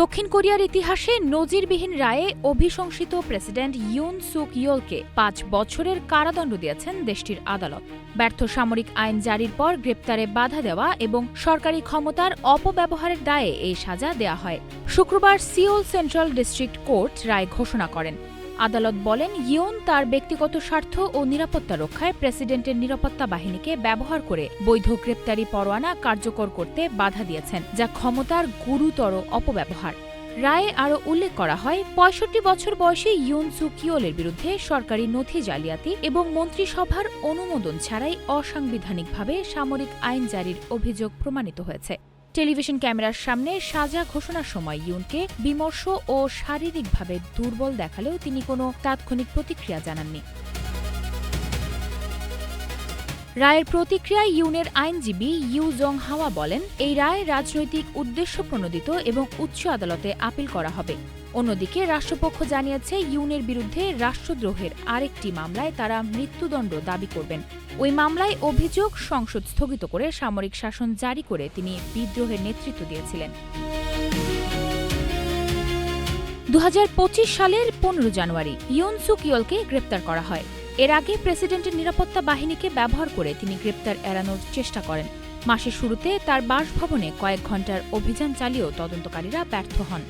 দক্ষিণ কোরিয়ার ইতিহাসে নজিরবিহীন রায়ে অভিশংসিত প্রেসিডেন্ট ইউন সুক ইয়োলকে ৫ বছরের কারাদণ্ড দিয়েছেন দেশটির আদালত। ব্যর্থ সামরিক আইন জারির পর গ্রেপ্তারে বাধা দেওয়া এবং সরকারি ক্ষমতার অপব্যবহারের দায়ে এই সাজা দেয়া হয়। শুক্রবার সিওল সেন্ট্রাল ডিস্ট্রিক্ট কোর্ট রায় ঘোষণা করেন। আদালত বলেন, ইয়োন তার ব্যক্তিগত স্বার্থ ও নিরাপত্তা রক্ষায় প্রেসিডেন্টের নিরাপত্তা বাহিনীকে ব্যবহার করে বৈধ গ্রেপ্তারি পরোয়ানা কার্যকর করতে বাধা দিয়েছেন, যা ক্ষমতার গুরুতর অপব্যবহার। রায়ে আরও উল্লেখ করা হয়, ৬৫ বছর বয়সী ইউন সুক ইয়োলের বিরুদ্ধে সরকারি নথি জালিয়াতি এবং মন্ত্রিসভার অনুমোদন ছাড়াই অসাংবিধানিকভাবে সামরিক আইন জারির অভিযোগ প্রমাণিত হয়েছে। টেলিভিশন ক্যামেরার সামনে সাজা ঘোষণার সময় ইউনকে বিমর্ষ ও শারীরিকভাবে দুর্বল দেখালেও তিনি কোনো তাৎক্ষণিক প্রতিক্রিয়া জানাননি। রায়ের প্রতিক্রিয়ায় ইউনের আইনজীবী ইউ জং হাওয়া বলেন, এই রায় রাজনৈতিক উদ্দেশ্য প্রণোদিত এবং উচ্চ আদালতে আপিল করা হবে। অন্যদিকে রাষ্ট্রপক্ষ জানিয়েছে, ইউনের বিরুদ্ধে রাষ্ট্রদ্রোহের আরেকটি মামলায় তারা মৃত্যুদণ্ড দাবি করবেন। ওই মামলায় অভিযোগ, সংসদ স্থগিত করে সামরিক শাসন জারি করে তিনি বিদ্রোহের নেতৃত্ব দিয়েছিলেন। ২০২৫ সালের ১৫ জানুয়ারি ইউন সুক ইয়োলকে গ্রেপ্তার করা হয়। এর আগে প্রেসিডেন্টের নিরাপত্তা বাহিনীকে ব্যবহার করে তিনি গ্রেপ্তার এড়ানোর চেষ্টা করেন। মাসের শুরুতে তার বাসভবনে কয়েক ঘণ্টার অভিযান চালিয়েও তদন্তকারীরা ব্যর্থ হন।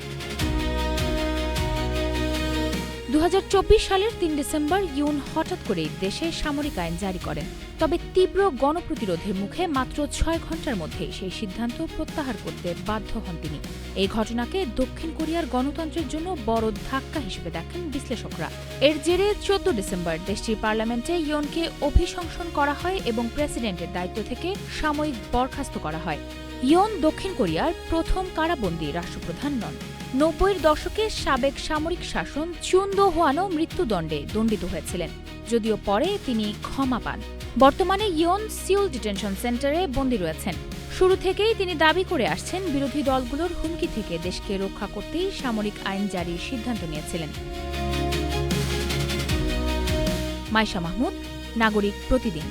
২০২৪ সালের ৩ ডিসেম্বর ইউন হঠাৎ করেই দেশে সামরিক আইন জারি করেন। তবে তীব্র গণপ্রতিরোধের মুখে মাত্র ৬ ঘণ্টার মধ্যেই সেই সিদ্ধান্ত প্রত্যাহার করতে বাধ্য হন তিনি। এই ঘটনাকে দক্ষিণ কোরিয়ার গণতন্ত্রের জন্য বড় ধাক্কা হিসেবে দেখেন বিশ্লেষকরা। এর জেরে ১৪ ডিসেম্বর দেশটির পার্লামেন্টে ইয়োনকে অভিশংসন করা হয় এবং প্রেসিডেন্টের দায়িত্ব থেকে সাময়িক বরখাস্ত করা হয়। ইয়োন দক্ষিণ কোরিয়ার প্রথম কারাবন্দী রাষ্ট্রপ্রধান নন। ৯০-এর দশকে সাবেক সামরিক শাসন চুন দো হোয়ানও মৃত্যুদণ্ডে দণ্ডিত হয়েছিলেন, যদিও পরে তিনি ক্ষমা পান। বর্তমানে ইয়োন সিউল ডিটেনশন সেন্টারে বন্দী রয়েছেন। শুরু থেকেই তিনি দাবি করে আসছেন, বিরোধী দলগুলোর হুমকি থেকে দেশকে রক্ষা করতেই সামরিক আইন জারির সিদ্ধান্ত নিয়েছিলেন। মাইশা মাহমুদ, নাগরিক প্রতিদিন।